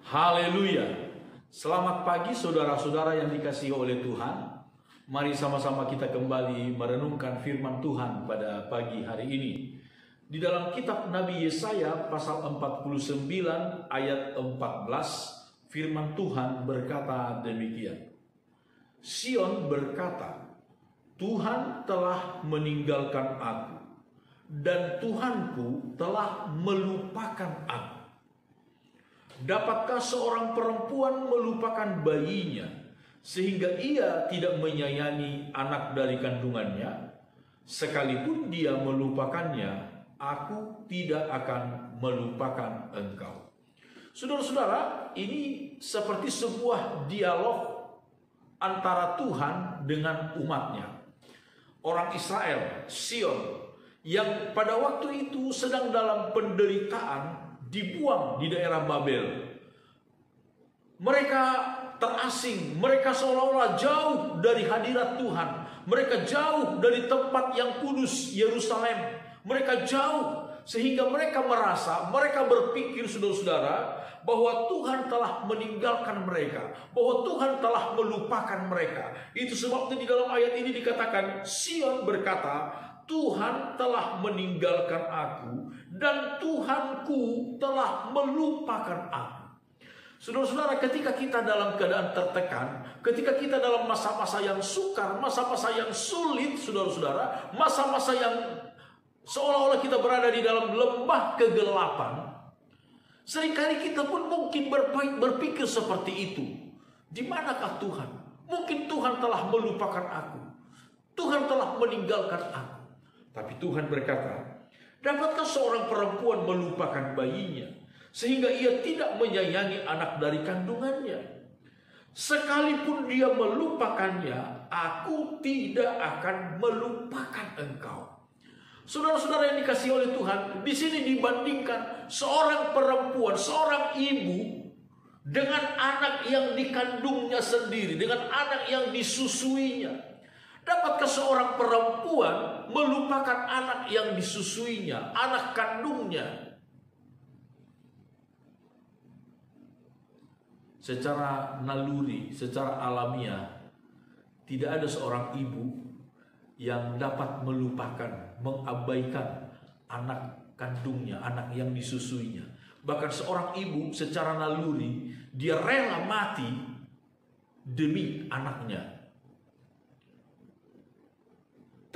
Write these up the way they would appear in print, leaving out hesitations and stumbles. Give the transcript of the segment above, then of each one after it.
Haleluya. Selamat pagi saudara-saudara yang dikasihi oleh Tuhan. Mari sama-sama kita kembali merenungkan firman Tuhan pada pagi hari ini. Di dalam kitab Nabi Yesaya pasal 49 ayat 14, firman Tuhan berkata demikian. Sion berkata, Tuhan telah meninggalkan aku, dan Tuhanku telah melupakan aku. Dapatkah seorang perempuan melupakan bayinya, sehingga ia tidak menyayangi anak dari kandungannya? Sekalipun dia melupakannya, aku tidak akan melupakan engkau. Saudara-saudara, ini seperti sebuah dialog antara Tuhan dengan umatnya. Orang Israel, Sion, yang pada waktu itu sedang dalam penderitaan, dibuang di daerah Babel. Mereka terasing, mereka seolah-olah jauh dari hadirat Tuhan. Mereka jauh dari tempat yang kudus, Yerusalem. Mereka jauh sehingga mereka merasa, mereka berpikir saudara-saudara, bahwa Tuhan telah meninggalkan mereka, bahwa Tuhan telah melupakan mereka. Itu sebabnya di dalam ayat ini dikatakan, Sion berkata, Tuhan telah meninggalkan aku, dan Tuhanku telah melupakan aku. Saudara-saudara, ketika kita dalam keadaan tertekan, ketika kita dalam masa-masa yang sukar, masa-masa yang sulit, saudara-saudara, masa-masa yang seolah-olah kita berada di dalam lembah kegelapan, seringkali kita pun mungkin berpikir seperti itu. Di manakah Tuhan? Mungkin Tuhan telah melupakan aku, Tuhan telah meninggalkan aku. Tapi Tuhan berkata, dapatkah seorang perempuan melupakan bayinya, sehingga ia tidak menyayangi anak dari kandungannya? Sekalipun dia melupakannya, aku tidak akan melupakan engkau. Saudara-saudara yang dikasihi oleh Tuhan, di sini dibandingkan seorang perempuan, seorang ibu dengan anak yang dikandungnya sendiri, dengan anak yang disusuinya. Dapatkah seorang perempuan melupakan anak yang disusuinya, anak kandungnya? Secara naluri, secara alamiah, tidak ada seorang ibu yang dapat melupakan, mengabaikan anak kandungnya, anak yang disusuinya. Bahkan seorang ibu secara naluri, dia rela mati demi anaknya.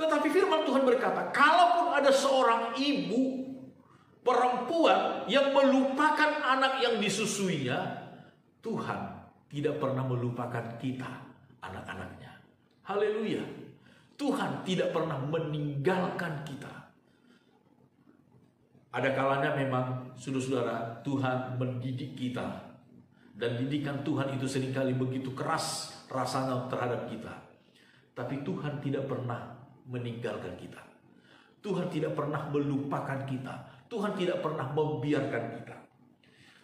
Tetapi firman Tuhan berkata, kalaupun ada seorang ibu perempuan yang melupakan anak yang disusuinya, Tuhan tidak pernah melupakan kita, anak-anaknya. Haleluya. Tuhan tidak pernah meninggalkan kita. Ada kalanya memang, saudara-saudara, Tuhan mendidik kita. Dan didikan Tuhan itu seringkali begitu keras rasanya terhadap kita. Tapi Tuhan tidak pernah meninggalkan kita. Tuhan tidak pernah melupakan kita. Tuhan tidak pernah membiarkan kita.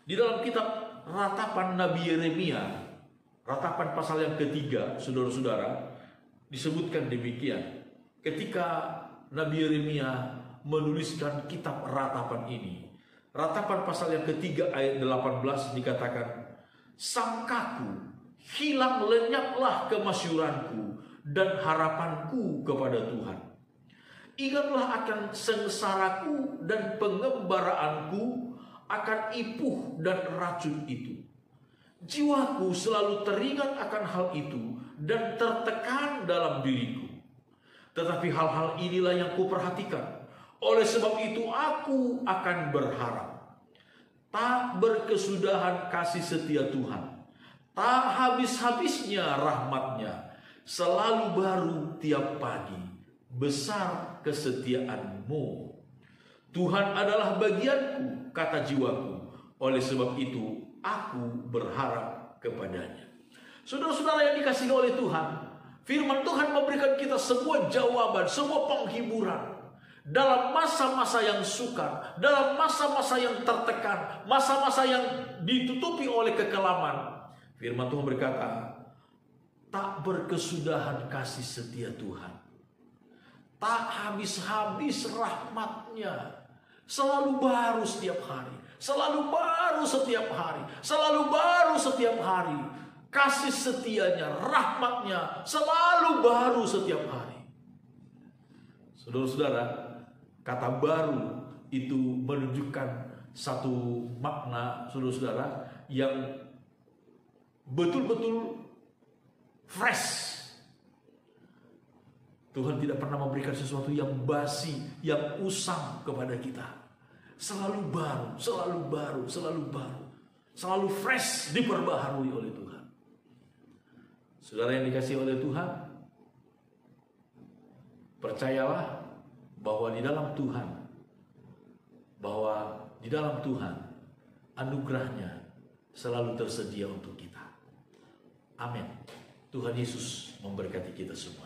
Di dalam kitab Ratapan Nabi Yeremia, Ratapan pasal yang ketiga, saudara-saudara, disebutkan demikian. Ketika Nabi Yeremia menuliskan kitab Ratapan ini, Ratapan pasal yang ketiga ayat 18 dikatakan, sangkaku, hilang lenyaplah kemasyuranku dan harapanku kepada Tuhan. Ingatlah akan sengsaraku dan pengembaraanku, akan ipuh dan racun itu. Jiwaku selalu teringat akan hal itu dan tertekan dalam diriku. Tetapi hal-hal inilah yang kuperhatikan. Oleh sebab itu aku akan berharap. Tak berkesudahan kasih setia Tuhan, tak habis-habisnya rahmatnya, selalu baru tiap pagi, besar kesetiaanmu. Tuhan adalah bagianku, kata jiwaku. Oleh sebab itu aku berharap kepadanya. Saudara-saudara yang dikasihi oleh Tuhan, firman Tuhan memberikan kita sebuah jawaban, sebuah penghiburan. Dalam masa-masa yang sukar, dalam masa-masa yang tertekan, masa-masa yang ditutupi oleh kekelaman, firman Tuhan berkata, tak berkesudahan kasih setia Tuhan, tak habis-habis rahmatnya, selalu baru setiap hari. Selalu baru setiap hari. Selalu baru setiap hari. Kasih setianya, rahmatnya selalu baru setiap hari. Saudara-saudara, kata baru itu menunjukkan satu makna, saudara-saudara, yang betul-betul fresh. Tuhan tidak pernah memberikan sesuatu yang basi, yang usang kepada kita. Selalu baru, selalu baru, selalu baru. Selalu fresh, diperbaharui oleh Tuhan. Saudara yang dikasihi oleh Tuhan, percayalah bahwa di dalam Tuhan, anugerahnya selalu tersedia untuk kita. Amin. Tuhan Yesus memberkati kita semua.